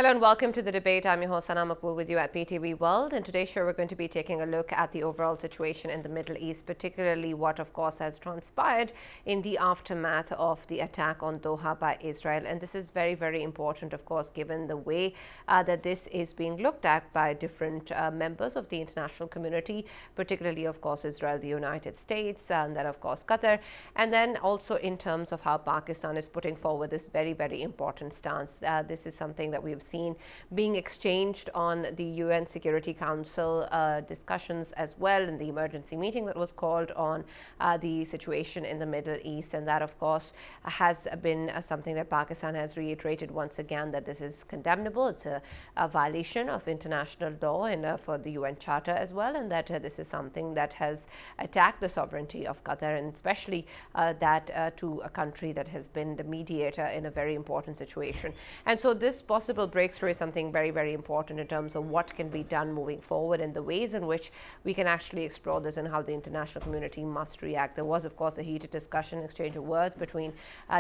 Hello and welcome to the debate. I'm your host Sana Makbul with you at Ptv World, and today's show we're going to be taking a look at the overall situation in the Middle East, particularly what of course has transpired in the aftermath of the attack on Doha by Israel. And this is very, very important, of course, given the way that this is being looked at by different members of the international community, particularly of course Israel, the United States, and then of course Qatar, and then also in terms of how Pakistan is putting forward this very, very important stance. This is something that we've seen being exchanged on the UN Security Council discussions as well in the emergency meeting that was called on the situation in the Middle East. And that, of course, has been something that Pakistan has reiterated once again, that this is condemnable. It's a violation of international law and for the UN Charter as well, and that this is something that has attacked the sovereignty of Qatar, and especially that to a country that has been the mediator in a very important situation. And so this possible breakthrough is something very, very important in terms of what can be done moving forward and the ways in which we can actually explore this and how the international community must react. There was, of course, a heated discussion, exchange of words between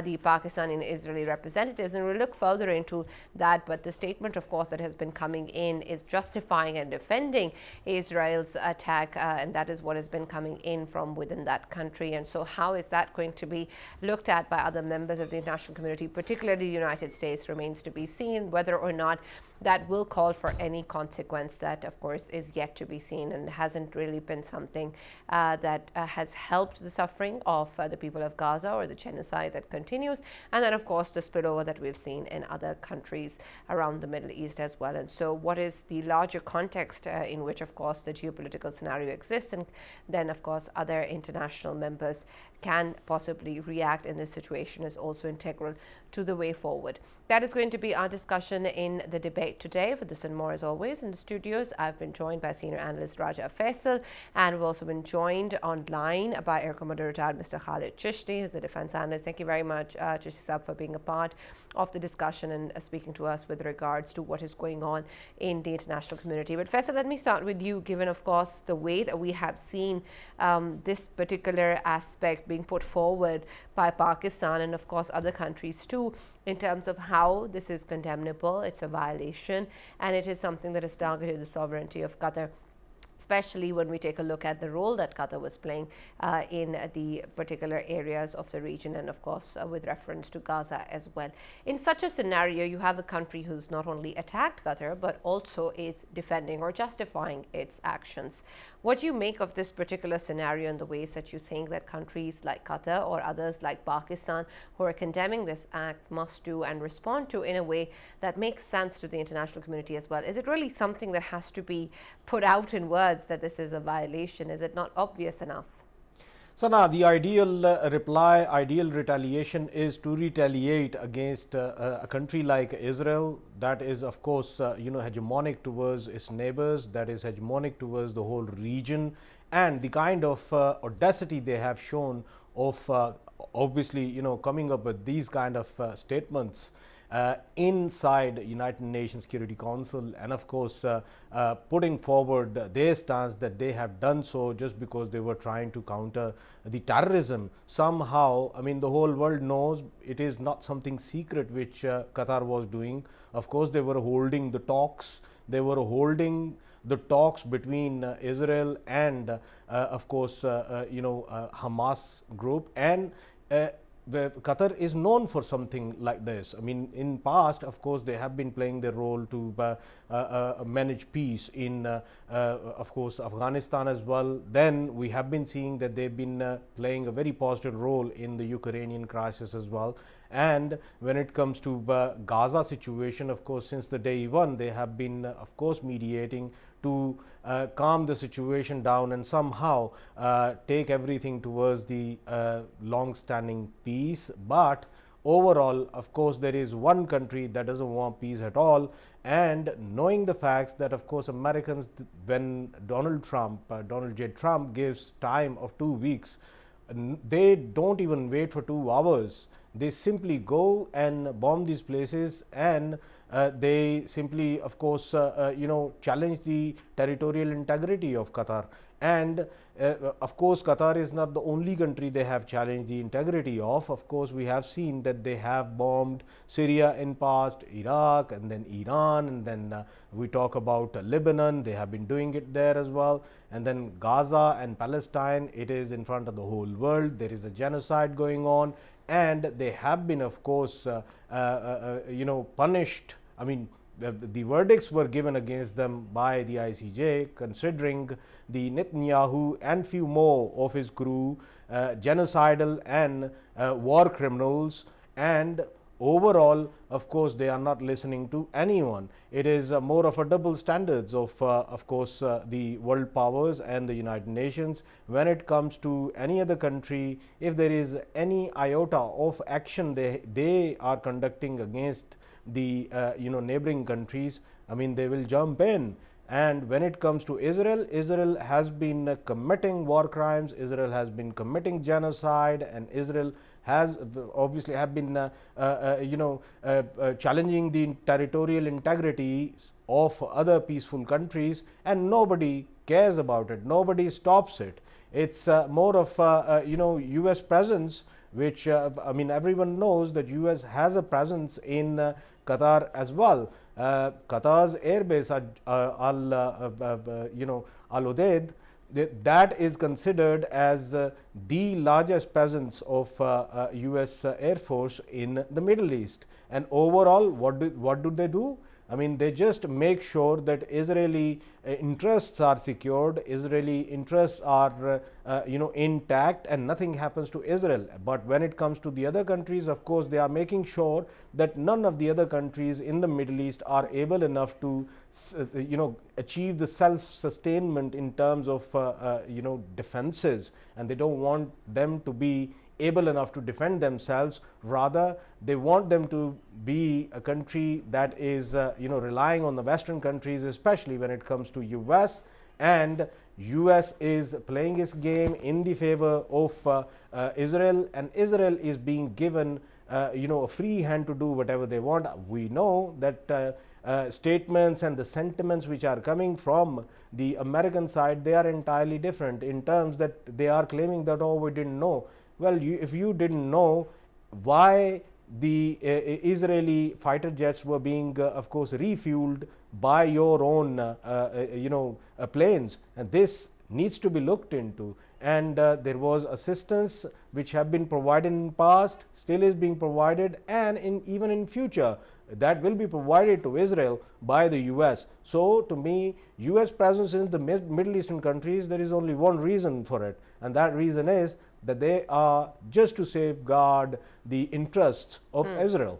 the Pakistani and Israeli representatives, and we'll look further into that. But the statement, of course, that has been coming in is justifying and defending Israel's attack, and that is what has been coming in from within that country. And so how is that going to be looked at by other members of the international community, particularly the United States, remains to be seen. Whether or not that will call for any consequence, that of course is yet to be seen, and hasn't really been something that has helped the suffering of the people of Gaza or the genocide that continues, and then of course the spillover that we've seen in other countries around the Middle East as well. And so what is the larger context in which of course the geopolitical scenario exists, and then of course other international members can possibly react in this situation, is also integral to the way forward. That is going to be our discussion in the debate today. For this and more, as always, in the studios, I've been joined by senior analyst Raja Faisal, and we've also been joined online by Air Commodore retired Mr. Khalid Chishti, who's a defense analyst. Thank you very much, Chishti Sahab, for being a part of the discussion and speaking to us with regards to what is going on in the international community. But Faisal, let me start with you, given, of course, the way that we have seen this particular aspect being put forward by Pakistan and, of course, other countries too, in terms of how this is condemnable. It's a violation, and it is something that has targeted the sovereignty of Qatar, especially when we take a look at the role that Qatar was playing in the particular areas of the region, and of course with reference to Gaza as well. In such a scenario, you have a country who's not only attacked Qatar but also is defending or justifying its actions. What do you make of this particular scenario and the ways that you think that countries like Qatar or others like Pakistan who are condemning this act must do and respond to in a way that makes sense to the international community as well? Is it really something that has to be put out in words that this is a violation? Is it not obvious enough? So now the ideal ideal retaliation is to retaliate against a country like Israel that is, of course, hegemonic towards its neighbors, that is hegemonic towards the whole region, and the kind of audacity they have shown of obviously, coming up with these kind of statements inside United Nations Security Council, and of course putting forward their stance that they have done so just because they were trying to counter the terrorism. Somehow, I mean, the whole world knows it is not something secret which Qatar was doing. Of course, they were holding the talks. They were holding the talks between Israel and of course Hamas group, and Qatar is known for something like this. I mean, in past, of course, they have been playing their role to manage peace in, of course, Afghanistan as well. Then we have been seeing that they've been playing a very positive role in the Ukrainian crisis as well. And when it comes to Gaza situation, of course, since the day one, they have been, of course, mediating to calm the situation down and somehow take everything towards the long-standing peace. But overall, of course, there is one country that doesn't want peace at all, and knowing the facts that, of course, Americans, when Donald J. Trump gives time of 2 weeks, they don't even wait for 2 hours. They simply go and bomb these places, and they simply, of course, challenge the territorial integrity of Qatar. And of course, Qatar is not the only country they have challenged the integrity of. Of course, we have seen that they have bombed Syria in past, Iraq, and then Iran, and then we talk about Lebanon. They have been doing it there as well. And then Gaza and Palestine, it is in front of the whole world. There is a genocide going on, and they have been, of course, punished. I mean, the verdicts were given against them by the ICJ, considering the Netanyahu and few more of his crew genocidal and war criminals. And overall, of course, they are not listening to anyone. It is more of a double standards of course, the world powers and the United Nations. When it comes to any other country, if there is any iota of action they are conducting against the neighboring countries, I mean, they will jump in. And when it comes to Israel, Israel has been committing war crimes, Israel has been committing genocide, and Israel has obviously have been challenging the territorial integrity of other peaceful countries, and nobody cares about it, nobody stops it. It's more of US presence, which I mean, everyone knows that US has a presence in Qatar as well. Qatar's airbase Al Udeid, that is considered as the largest presence of US Air Force in the Middle East. And overall, what do they do? I mean, they just make sure that Israeli interests are secured, Israeli interests are intact, and nothing happens to Israel. But when it comes to the other countries, of course, they are making sure that none of the other countries in the Middle East are able enough to achieve the self-sustainment in terms of defenses, and they don't want them to be able enough to defend themselves. Rather, they want them to be a country that is relying on the Western countries, especially when it comes to US. And US is playing its game in the favor of Israel, and Israel is being given a free hand to do whatever they want. We know that statements and the sentiments which are coming from the American side, they are entirely different, in terms that they are claiming that, oh, we didn't know. Well, if you didn't know why the Israeli fighter jets were being, of course, refueled by your own, planes, and this needs to be looked into. And there was assistance which have been provided in past, still is being provided, and even in future, that will be provided to Israel by the US. So, to me, US presence in the Middle Eastern countries, there is only one reason for it, and that reason is that they are just to safeguard the interests of Israel.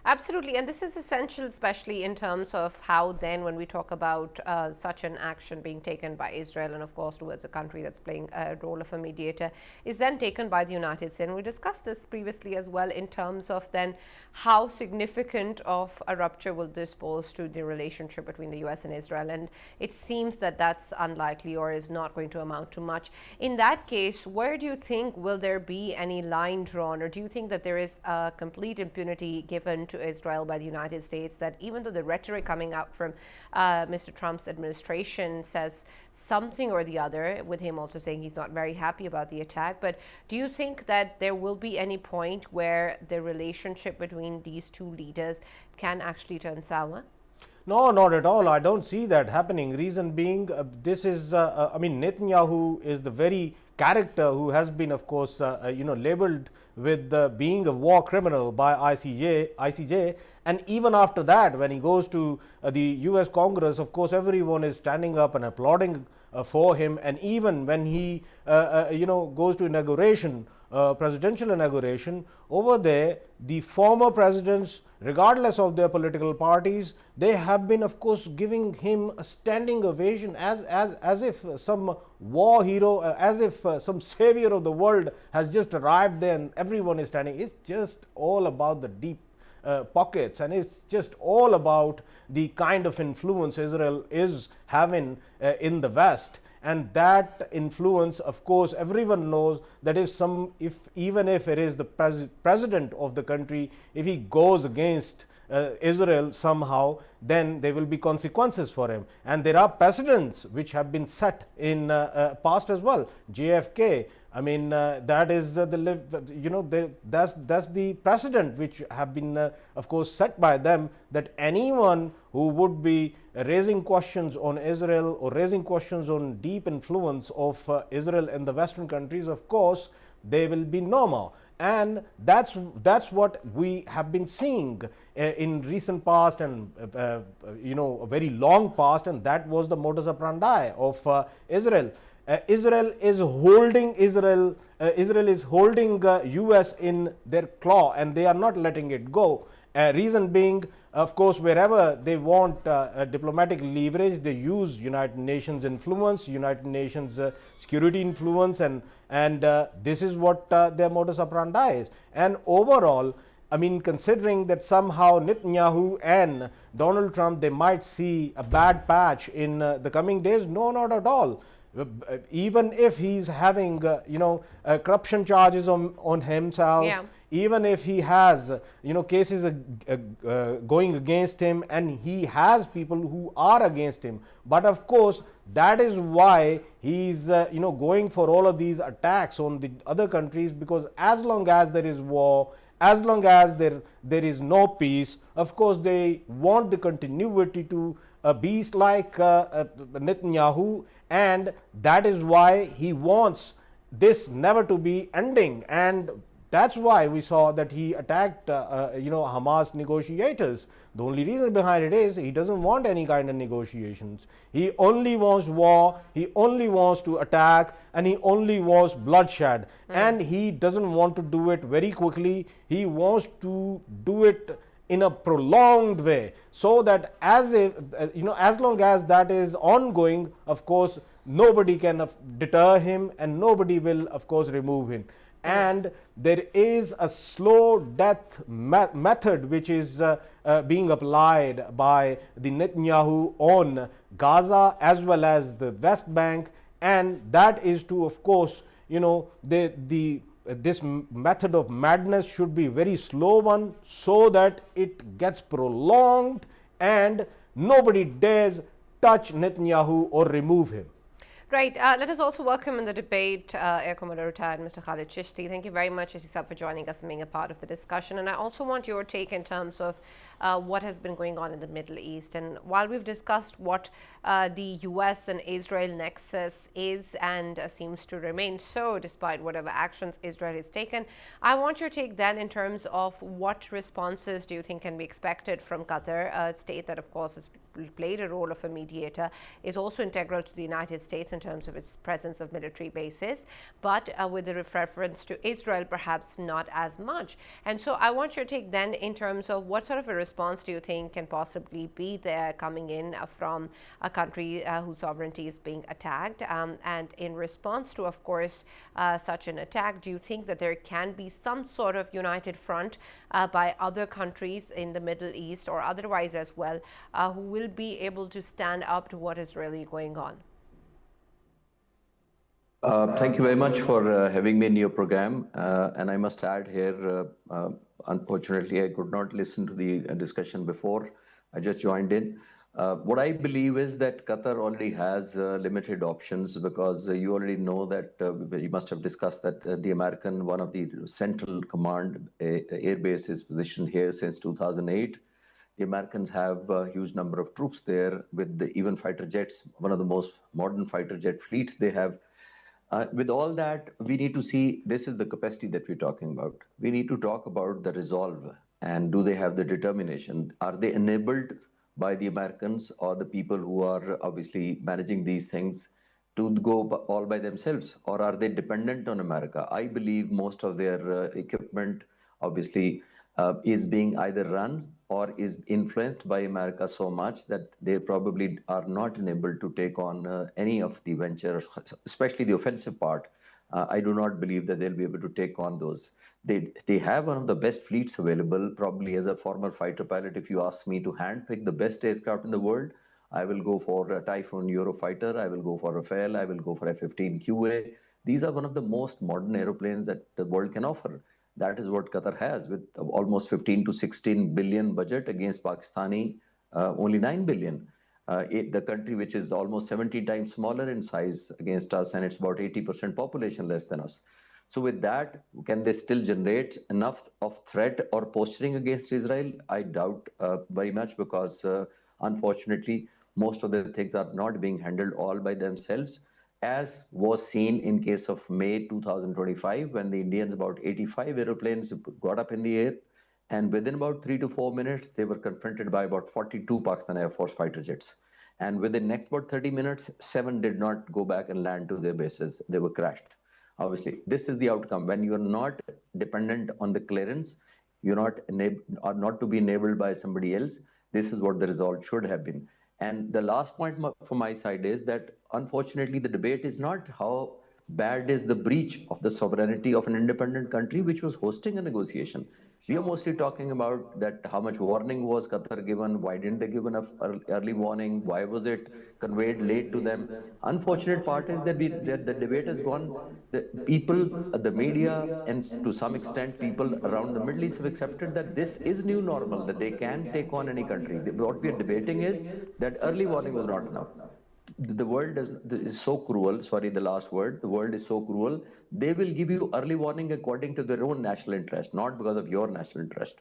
Absolutely, and this is essential, especially in terms of how then when we talk about such an action being taken by Israel, and of course towards a country that's playing a role of a mediator, is then taken by the United States. And we discussed this previously as well, in terms of then how significant of a rupture will this pose to the relationship between the US and Israel. And it seems that that's unlikely, or is not going to amount to much. In that case, where do you think will there be any line drawn, or do you think that there is a complete impunity given to Israel by the United States, that even though the rhetoric coming out from Mr. Trump's administration says something or the other, with him also saying he's not very happy about the attack, but do you think that there will be any point where the relationship between these two leaders can actually turn sour? No, not at all. I don't see that happening. Reason being, this is, I mean, Netanyahu is the very character who has been, of course, labeled with being a war criminal by ICJ. And even after that, when he goes to the US Congress, of course, everyone is standing up and applauding for him. And even when he, goes to inauguration, presidential inauguration, over there, the former presidents, regardless of their political parties, they have been, of course, giving him a standing ovation, as if some war hero, as if some savior of the world has just arrived there, and everyone is standing. It's just all about the deep pockets, and it's just all about the kind of influence Israel is having in the West. And that influence, of course, everyone knows that even if it is the president of the country, if he goes against Israel somehow, then there will be consequences for him. And there are precedents which have been set in past as well. JFK, I mean, that is that's the precedent which have been, of course, set by them, that anyone who would be raising questions on Israel or raising questions on deep influence of Israel in the Western countries, of course, they will be no more. And that's what we have been seeing in recent past, and a very long past, and that was the modus operandi of Israel. Israel is holding Israel is holding US in their claw, and they are not letting it go. Reason being, of course, wherever they want diplomatic leverage, they use United Nations influence, United Nations security influence, and this is what their modus operandi is. And overall, I mean, considering that somehow Netanyahu and Donald Trump, they might see a bad patch in the coming days, no, not at all. Even if he's having corruption charges on himself, Yeah. even if he has cases going against him, and he has people who are against him, but of course that is why he's going for all of these attacks on the other countries, because as long as there is war, as long as there is no peace, of course they want the continuity to a beast like Netanyahu, and that is why he wants this never to be ending. And that's why we saw that he attacked Hamas negotiators. The only reason behind it is he doesn't want any kind of negotiations. He only wants war, he only wants to attack, and he only wants bloodshed. And he doesn't want to do it very quickly. He wants to do it in a prolonged way, so that as long as that is ongoing, of course nobody can deter him, and nobody will of course remove him. And there is a slow death method which is being applied by the Netanyahu on Gaza as well as the West Bank, and that is to, of course, this method of madness should be very slow one, so that it gets prolonged and nobody dares touch Netanyahu or remove him. Right. Let us also welcome in the debate Air Commodore retired Mr. Khalid Chishti. Thank you very much, Isisab, for joining us and being a part of the discussion. And I also want your take in terms of what has been going on in the Middle East. And while we've discussed what the US and Israel nexus is and seems to remain so despite whatever actions Israel has taken, I want your take then in terms of what responses do you think can be expected from Qatar, a state that, of course, has played a role of a mediator, is also integral to the United States in terms of its presence of military bases, but with the reference to Israel, perhaps not as much. And so I want your take then in terms of what sort of a response do you think can possibly be there coming in from a country whose sovereignty is being attacked? And in response to, of course, such an attack, do you think that there can be some sort of united front by other countries in the Middle East or otherwise as well, who will be able to stand up to what is really going on? Thank you very much for having me in your program. And I must add here, unfortunately, I could not listen to the discussion before. I just joined in. What I believe is that Qatar already has limited options, because you already know that you must have discussed that the American, one of the central command air base is positioned here since 2008. The Americans have a huge number of troops there with even fighter jets, one of the most modern fighter jet fleets they have. With all that, we need to see, this is the capacity that we're talking about. We need to talk about the resolve, and do they have the determination? Are they enabled by the Americans or the people who are obviously managing these things to go all by themselves, or are they dependent on America? I believe most of their equipment obviously is being either run or is influenced by America so much that they probably are not enabled to take on any of the ventures, especially the offensive part. I do not believe that they'll be able to take on those. They have one of the best fleets available. Probably as a former fighter pilot, if you ask me to handpick the best aircraft in the world, I will go for a Typhoon Eurofighter, I will go for Rafale, I will go for F-15 QA. These are one of the most modern airplanes that the world can offer. That is what Qatar has, with almost 15 to 16 billion budget against Pakistani only 9 billion. The country which is almost 70 times smaller in size against us, and it's about 80% population less than us. So with that, can they still generate enough of threat or posturing against Israel? I doubt very much, because unfortunately, most of the things are not being handled all by themselves, as was seen in case of May 2025, when the Indians, about 85 aeroplanes got up in the air, and within about 3 to 4 minutes, they were confronted by about 42 Pakistan Air Force fighter jets. And within next about 30 minutes, 7 did not go back and land to their bases. They were crashed. Obviously, this is the outcome. When you're not dependent on the clearance, you're not or not to be enabled by somebody else. This is what the result should have been. And the last point from my side is that, unfortunately, the debate is not how bad is the breach of the sovereignty of an independent country which was hosting a negotiation. We are mostly talking about that how much warning was Qatar given, why didn't they give enough early warning, why was it conveyed late to them. Unfortunate part is that, that the debate has gone, the people, the media, and to some extent people around the Middle East have accepted that this is new normal, that they can take on any country. What we are debating is that early warning was not enough. The world is so cruel. Sorry, the last word. The world is so cruel. They will give you early warning according to their own national interest, not because of your national interest.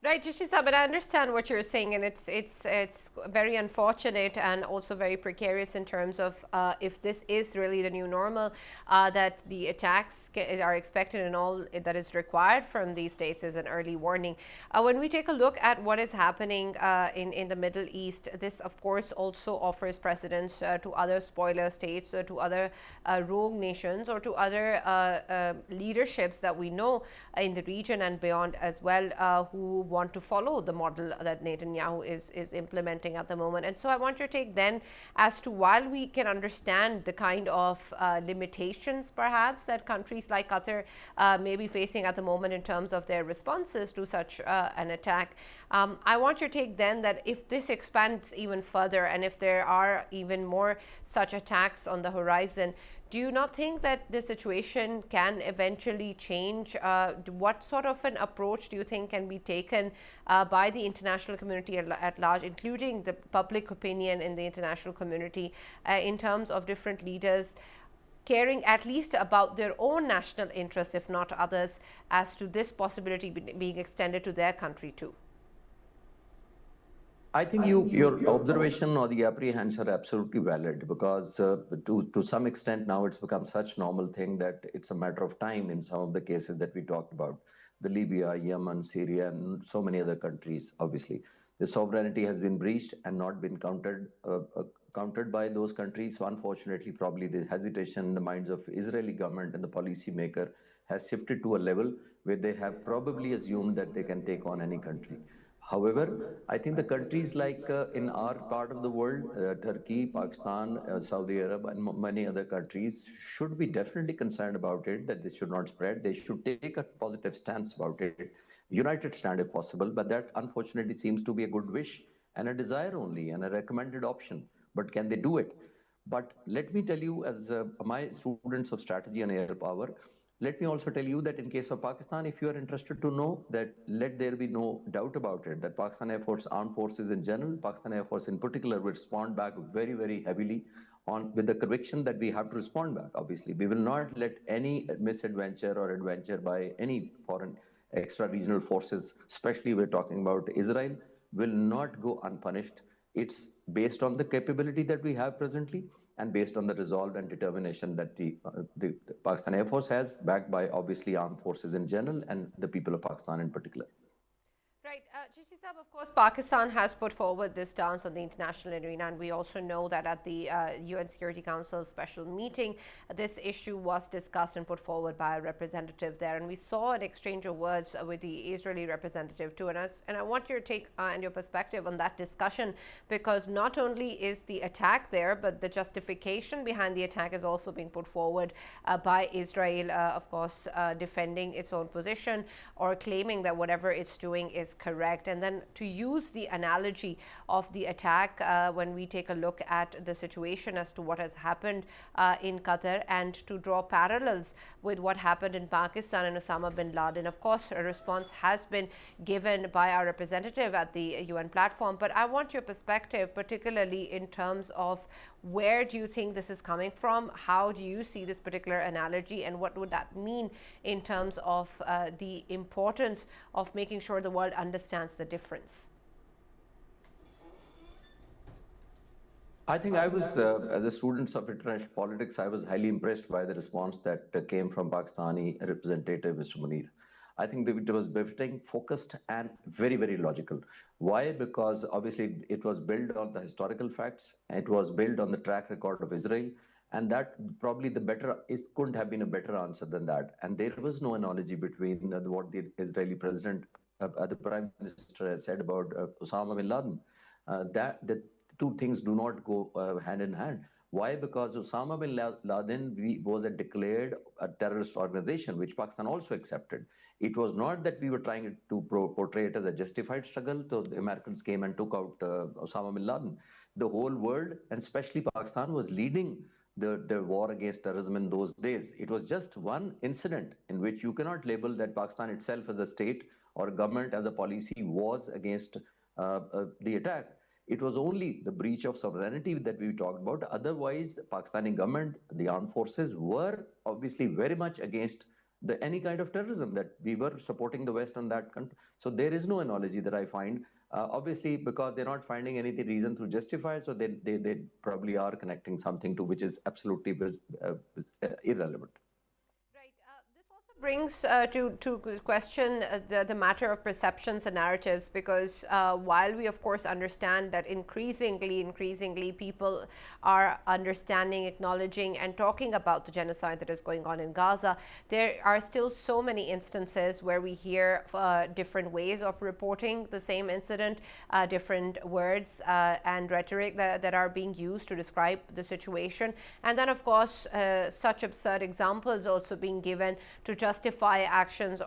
Right, Jishisa, but I understand what you're saying, and it's very unfortunate and also very precarious in terms of if this is really the new normal, that the attacks are expected, and all that is required from these states is an early warning. When we take a look at what is happening in the Middle East, this of course also offers precedence to other spoiler states, to other rogue nations, or to other leaderships that we know in the region and beyond as well, who want to follow the model that Netanyahu is implementing at the moment. And so I want your take then as to, while we can understand the kind of limitations perhaps that countries like Qatar may be facing at the moment in terms of their responses to such an attack, I want your take then that if this expands even further, and if there are even more such attacks on the horizon, do you not think that the situation can eventually change? What sort of an approach do you think can be taken by the international community at large, including the public opinion in the international community, in terms of different leaders caring at least about their own national interests, if not others, as to this possibility being extended to their country too? I think your observation or the apprehension are absolutely valid, because to some extent now it's become such normal thing that it's a matter of time in some of the cases that we talked about, the Libya, Yemen, Syria, and so many other countries. Obviously, the sovereignty has been breached and not been countered by those countries. So unfortunately, probably the hesitation in the minds of Israeli government and the policymaker has shifted to a level where they have probably assumed that they can take on any country. However, I think the countries like in our part of the world, Turkey, Pakistan, Saudi Arabia, and many other countries should be definitely concerned about it, that this should not spread. They should take a positive stance about it, united stand if possible, but that unfortunately seems to be a good wish and a desire only and a recommended option. But can they do it? But let me tell you, as my students of strategy and air power, let me also tell you that in case of Pakistan, if you are interested to know, that let there be no doubt about it, that Pakistan Air Force, armed forces in general, Pakistan Air Force in particular, will respond back very, very heavily on with the conviction that we have to respond back. Obviously, we will not let any misadventure or adventure by any foreign extra regional forces, especially we're talking about Israel, will not go unpunished. It's based on the capability that we have presently, and based on the resolve and determination that the Pakistan Air Force has, backed by obviously armed forces in general and the people of Pakistan in particular. Right. Chishi Saab, of course, Pakistan has put forward this stance on the international arena, and we also know that at the UN Security Council special meeting, this issue was discussed and put forward by a representative there. And we saw an exchange of words with the Israeli representative too. And I want your take and your perspective on that discussion, because not only is the attack there, but the justification behind the attack is also being put forward by Israel, of course, defending its own position or claiming that whatever it's doing is correct. And then situation, to use the analogy of the attack when we take a look at the situation as to what has happened in Qatar, and to draw parallels with what happened in Pakistan and Osama bin Laden. Of course, a response has been given by our representative at the UN platform, but I want your perspective, particularly in terms of where do you think this is coming from? How do you see this particular analogy, and what would that mean in terms of the importance of making sure the world understands the difference? I think as a student of international politics, I was highly impressed by the response that came from Pakistani representative, Mr. Munir. I think that it was befitting, focused, and very, very logical. Why? Because obviously it was built on the historical facts, it was built on the track record of Israel, and that probably couldn't have been a better answer than that. And there was no analogy between what the Israeli president, the prime minister, has said about Osama bin Laden. That the two things do not go hand in hand. Why? Because Osama bin Laden was declared a terrorist organization, which Pakistan also accepted. It was not that we were trying to portray it as a justified struggle. So the Americans came and took out Osama bin Laden. The whole world, and especially Pakistan, was leading the war against terrorism in those days. It was just one incident in which you cannot label that Pakistan itself as a state or government as a policy was against the attack. It was only the breach of sovereignty that we talked about. Otherwise, Pakistani government, the armed forces were obviously very much against any kind of terrorism, that we were supporting the West on that country. So there is no analogy that I find. Obviously, because they're not finding any reason to justify, so they probably are connecting something to which is absolutely irrelevant. Brings to question the matter of perceptions and narratives, because while we of course understand that increasingly people are understanding, acknowledging and talking about the genocide that is going on in Gaza, there are still so many instances where we hear different ways of reporting the same incident, different words and rhetoric that are being used to describe the situation, and then of course such absurd examples also being given to justify actions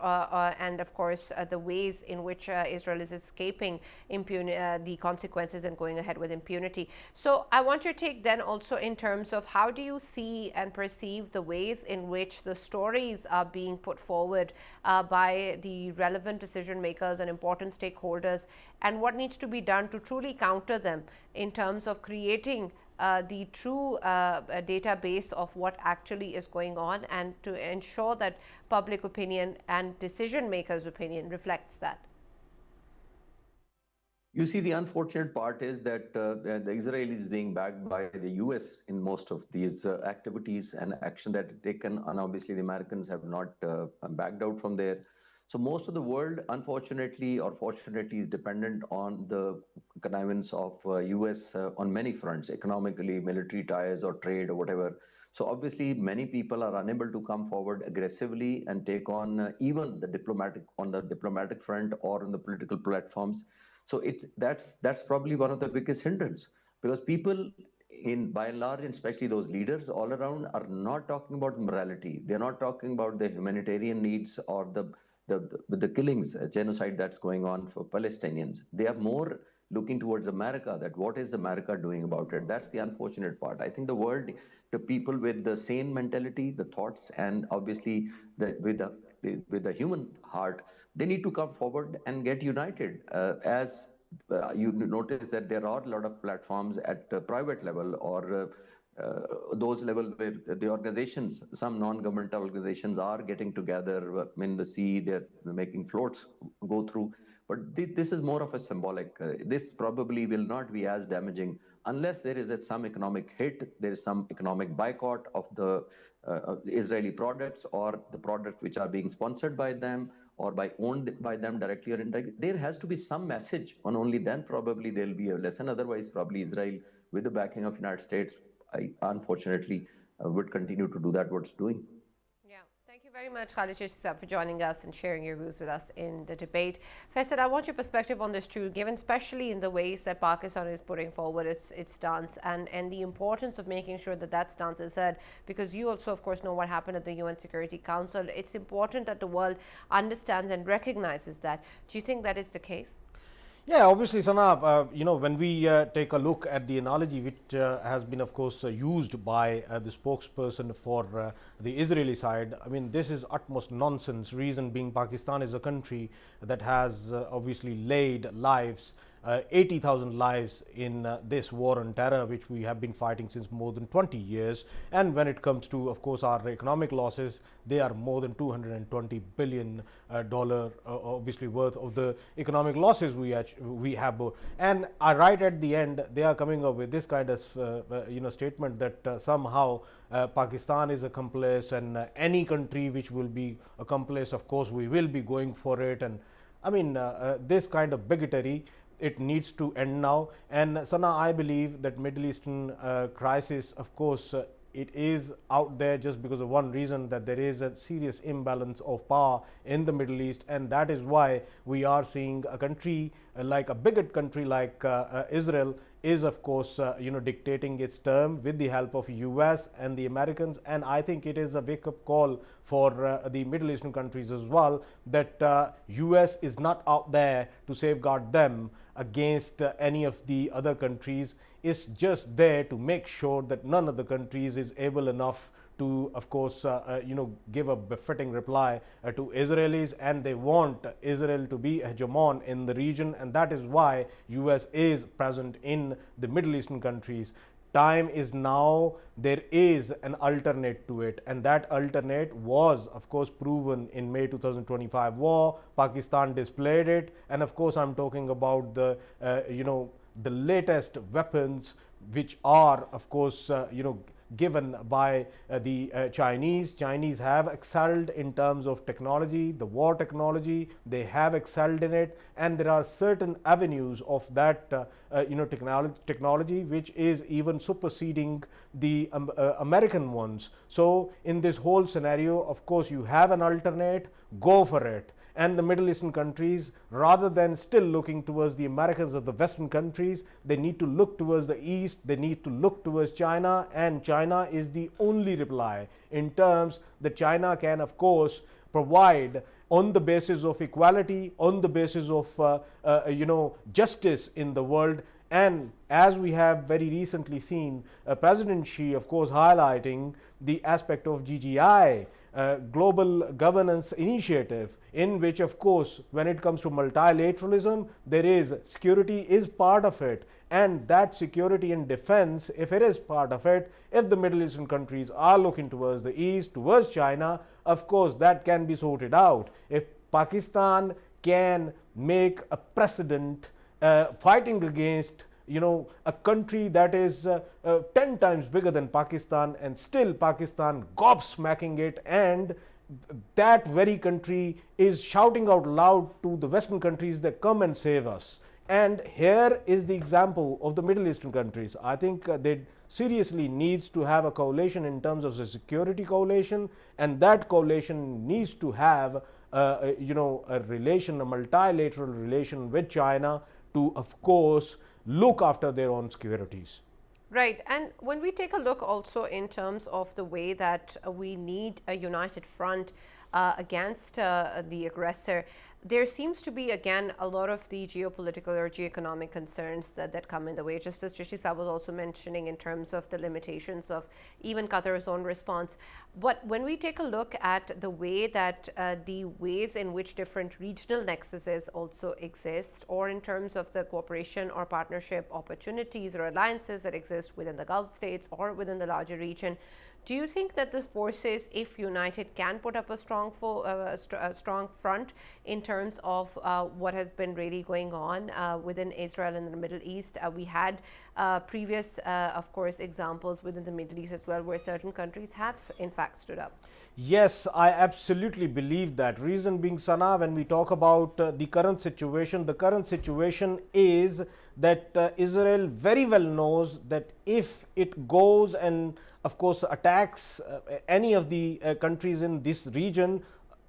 and of course the ways in which Israel is escaping the consequences and going ahead with impunity. So I want your take then also in terms of how do you see and perceive the ways in which the stories are being put forward by the relevant decision makers and important stakeholders, and what needs to be done to truly counter them in terms of creating the true database of what actually is going on, and to ensure that public opinion and decision makers' opinion reflects that. You see, the unfortunate part is that the Israelis being backed by the US in most of these activities and action that are taken, and obviously the Americans have not backed out from there. So most of the world, unfortunately or fortunately, is dependent on the connivance of US on many fronts, economically, military ties or trade or whatever. So obviously many people are unable to come forward aggressively and take on even the diplomatic front or on the political platforms. So that's probably one of the biggest hindrance, because people by and large, and especially those leaders all around, are not talking about morality. They're not talking about the humanitarian needs or the killings, genocide that's going on for Palestinians. They are more looking towards America, that what is America doing about it? That's the unfortunate part. I think the world, the people with the sane mentality, the thoughts, and obviously with the human heart, they need to come forward and get united. As you notice that there are a lot of platforms at private level or those level where the organizations, some non-governmental organizations are getting together in the sea, they're making floats go through. But this is more of a symbolic. This probably will not be as damaging unless there is some economic hit, there is some economic boycott of the Israeli products or the products which are being sponsored by them or owned by them directly or indirectly. There has to be some message, and only then probably there'll be a lesson. Otherwise, probably Israel, with the backing of United States, unfortunately, would continue to do that what it's doing. Thank you very much, Khalid Shishab, for joining us and sharing your views with us in the debate. Faisal, I want your perspective on this too, given especially in the ways that Pakistan is putting forward its stance and the importance of making sure that stance is heard, because you also, of course, know what happened at the UN Security Council. It's important that the world understands and recognizes that. Do you think that is the case? Yeah, obviously, Sana, when we take a look at the analogy which has been, of course, used by the spokesperson for the Israeli side, I mean, this is utmost nonsense. Reason being, Pakistan is a country that has obviously laid lives 80,000 lives in this war on terror, which we have been fighting since more than 20 years. And when it comes to, of course, our economic losses, they are more than $220 billion obviously worth of the economic losses we have. And right at the end, they are coming up with this kind of statement that somehow Pakistan is accomplice, and any country which will be accomplice, of course, we will be going for it. And I mean, this kind of bigotry, it needs to end now. And Sana, I believe that Middle Eastern crisis, of course, it is out there just because of one reason, that there is a serious imbalance of power in the Middle East, and that is why we are seeing a country like a bigot country like Israel is, of course, dictating its term with the help of US and the Americans. And I think it is a wake-up call for the Middle Eastern countries as well, that US is not out there to safeguard them against any of the other countries. Is just there to make sure that none of the countries is able enough to, of course, give a befitting reply to Israelis, and they want Israel to be hegemon in the region, and that is why US is present in the Middle Eastern countries. Time is now. There is an alternate to it, and that alternate was, of course, proven in May 2025 war. Pakistan displayed it, and of course, I'm talking about the the latest weapons which are, of course, given by the Chinese. Chinese have excelled in terms of technology, the war technology. They have excelled in it, and there are certain avenues of that technology which is even superseding the American ones. So in this whole scenario, of course, you have an alternate, go for it. And the Middle Eastern countries, rather than still looking towards the Americas or the Western countries, they need to look towards the East, they need to look towards China, and China is the only reply in terms that China can, of course, provide on the basis of equality, on the basis of justice in the world. And as we have very recently seen, President Xi, of course, highlighting the aspect of GGI, Global Governance Initiative, in which, of course, when it comes to multilateralism, there is security is part of it, and that security and defense, if it is part of it, if the Middle Eastern countries are looking towards the East, towards China, of course, that can be sorted out. If Pakistan can make a precedent fighting against a country that is 10 times bigger than Pakistan, and still Pakistan gobsmacking it, and that very country is shouting out loud to the Western countries that come and save us. And here is the example of the Middle Eastern countries. I think they seriously needs to have a coalition in terms of the security coalition, and that coalition needs to have a relation, a multilateral relation with China to, of course, look after their own securities. Right. And when we take a look also in terms of the way that we need a united front against the aggressor, there seems to be, again, a lot of the geopolitical or geoeconomic concerns that come in the way, just as Jishisa was also mentioning in terms of the limitations of even Qatar's own response. But when we take a look at the way that the ways in which different regional nexuses also exist, or in terms of the cooperation or partnership opportunities or alliances that exist within the Gulf states or within the larger region, do you think that the forces, if united, can put up a strong front in terms of what has been really going on within Israel and the Middle East? We had previous, of course, examples within the Middle East as well, where certain countries have, in fact, stood up. Yes, I absolutely believe that. Reason being, Sana, when we talk about the current situation is that Israel very well knows that if it goes and, of course, attacks any of the countries in this region,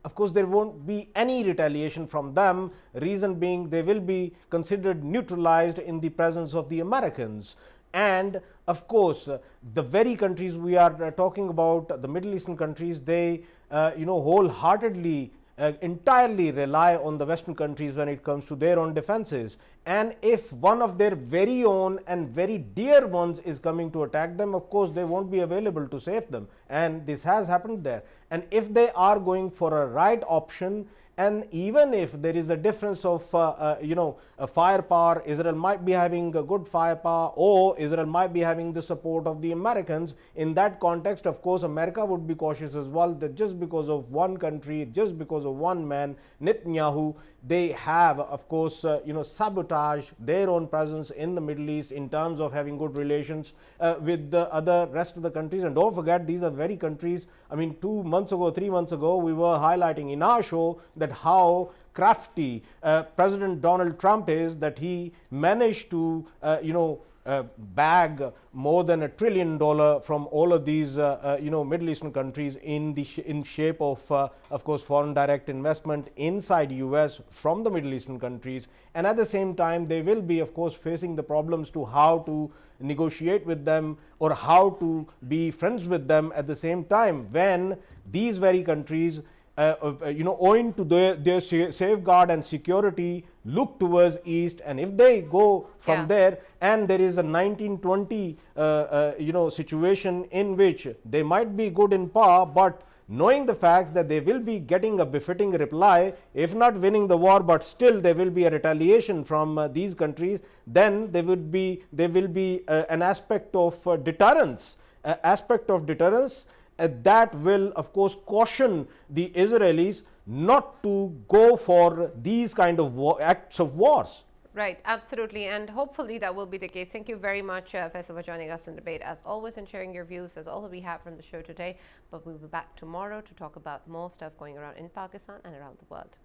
of course, there won't be any retaliation from them. Reason being, they will be considered neutralized in the presence of the Americans. And of course, the very countries we are talking about, the Middle Eastern countries, they wholeheartedly entirely rely on the Western countries when it comes to their own defenses. And if one of their very own and very dear ones is coming to attack them, of course they won't be available to save them, and this has happened there. And if they are going for a right option, and even if there is a difference of a firepower, Israel might be having a good firepower, or Israel might be having the support of the Americans. In that context, of course, America would be cautious as well, that just because of one country, just because of one man, Netanyahu, they have, of course, sabotage their own presence in the Middle East in terms of having good relations with the other rest of the countries. And don't forget, these are very countries. I mean, 2 months ago, 3 months ago, we were highlighting in our show that how crafty President Donald Trump is, that he managed to bag more than $1 trillion from all of these Middle Eastern countries in shape of course, foreign direct investment inside US from the Middle Eastern countries. And at the same time, they will be, of course, facing the problems to how to negotiate with them or how to be friends with them at the same time, when these very countries owing to their safeguard and security, look towards east. And if they go from there, and there is a 1920 situation in which they might be good in power, but knowing the facts that they will be getting a befitting reply, if not winning the war, but still there will be a retaliation from these countries, then there will be an aspect of deterrence, that will, of course, caution the Israelis not to go for these kind of acts of wars. Right, absolutely, and hopefully that will be the case. Thank you very much, Faisal, for joining us in debate as always and sharing your views. That's all that we have from the show today, but we'll be back tomorrow to talk about more stuff going around in Pakistan and around the world.